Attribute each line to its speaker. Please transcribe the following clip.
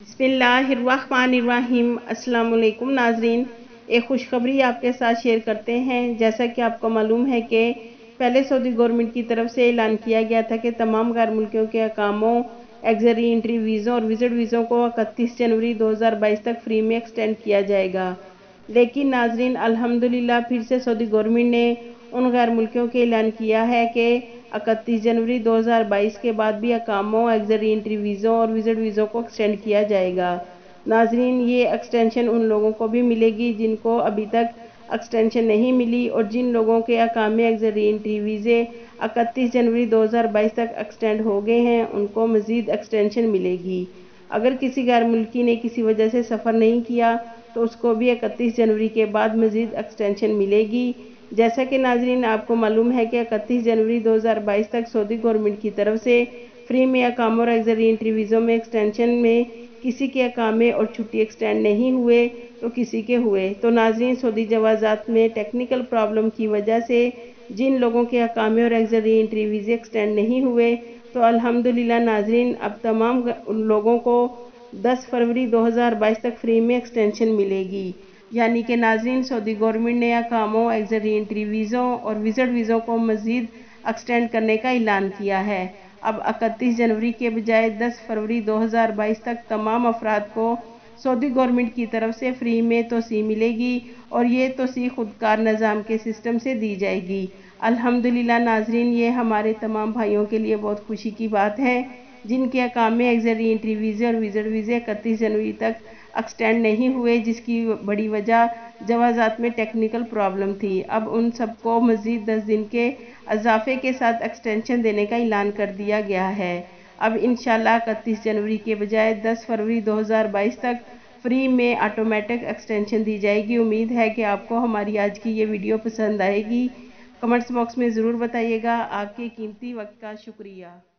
Speaker 1: بسم اللہ الرحمن الرحیم۔ السلام علیکم ناظرین، ایک خوشخبری آپ کے ساتھ شیئر کرتے ہیں۔ جیسا کہ آپ کو معلوم ہے کہ پہلے سعودی گورنمنٹ کی طرف سے اعلان کیا گیا تھا کہ تمام غیر ملکیوں کے اقاموں، ایگزری انٹری ویزوں اور وزٹ ویزوں کو 31 جنوری 2022 تک فری میں ایکسٹینڈ کیا جائے گا۔ لیکن ناظرین، الحمدللہ پھر سے سعودی گورنمنٹ نے ان غیر ملکیوں کے اعلان کیا ہے کہ 31 جنوری 2022 کے بعد بھی اقاموں، ایگزری انٹری ویزوں اور وزٹ ویزوں کو ایکسٹینڈ کیا جائے گا۔ ناظرین، یہ ایکسٹینشن ان لوگوں کو بھی ملے گی جن کو ابھی تک ایکسٹینشن نہیں ملی، اور جن لوگوں کے اقامے، ایگزری انٹری ویزے 31 جنوری 2022 تک ایکسٹینڈ ہو گئے ہیں، ان کو مزید ایکسٹینشن ملے گی۔ اگر کسی غیر ملکی نے کسی وجہ سے سفر نہیں کیا تو اس کو بھی 31 جنوری کے بعد مزید ایکسٹینشن ملے گی۔ جیسا کہ ناظرین آپ کو معلوم ہے کہ 31 جنوری 2022 تک سعودی گورنمنٹ کی طرف سے فری میں اقاموں اور ایگزری انٹری ویزوں میں ایکسٹینشن میں کسی کے اقامے اور چھٹی ایکسٹینڈ نہیں ہوئے تو کسی کے ہوئے۔ تو ناظرین، سعودی جوازات میں ٹیکنیکل پرابلم کی وجہ سے جن لوگوں کے اقامے اور ایگزری انٹری ویزے ایکسٹینڈ نہیں ہوئے تو الحمدللہ ناظرین، اب تمام لوگوں کو 10 فروری 2022 تک فری میں ایکسٹینشن ملے گی۔ یعنی کہ ناظرین، سعودی گورنمنٹ نے اقاموں، ایگزری انٹری ویزوں اور وزٹ ویزوں کو مزید ایکسٹینڈ کرنے کا اعلان کیا ہے۔ اب 31 جنوری کے بجائے 10 فروری 2022 تک تمام افراد کو سعودی گورنمنٹ کی طرف سے فری میں توسیع ملے گی، اور یہ توسیع خودکار نظام کے سسٹم سے دی جائے گی۔ الحمدللہ ناظرین، یہ ہمارے تمام بھائیوں کے لیے بہت خوشی کی بات ہے جن کے اقامے، ایگزری انٹری ویزے اور وزٹ ویزے 31 جنوری تک ایکسٹینڈ نہیں ہوئے، جس کی بڑی وجہ جوازات میں ٹیکنیکل پرابلم تھی۔ اب ان سب کو مزید 10 دن کے اضافے کے ساتھ ایکسٹینشن دینے کا اعلان کر دیا گیا ہے۔ اب انشاءاللہ 31 جنوری کے بجائے 10 فروری 2022 تک فری میں آٹومیٹک ایکسٹینشن دی جائے گی۔ امید ہے کہ آپ کو ہماری آج کی یہ ویڈیو پسند آئے گی۔ کمنٹس باکس میں ضرور بتائیے گا۔ آپ کے قیمتی وقت کا شکریہ۔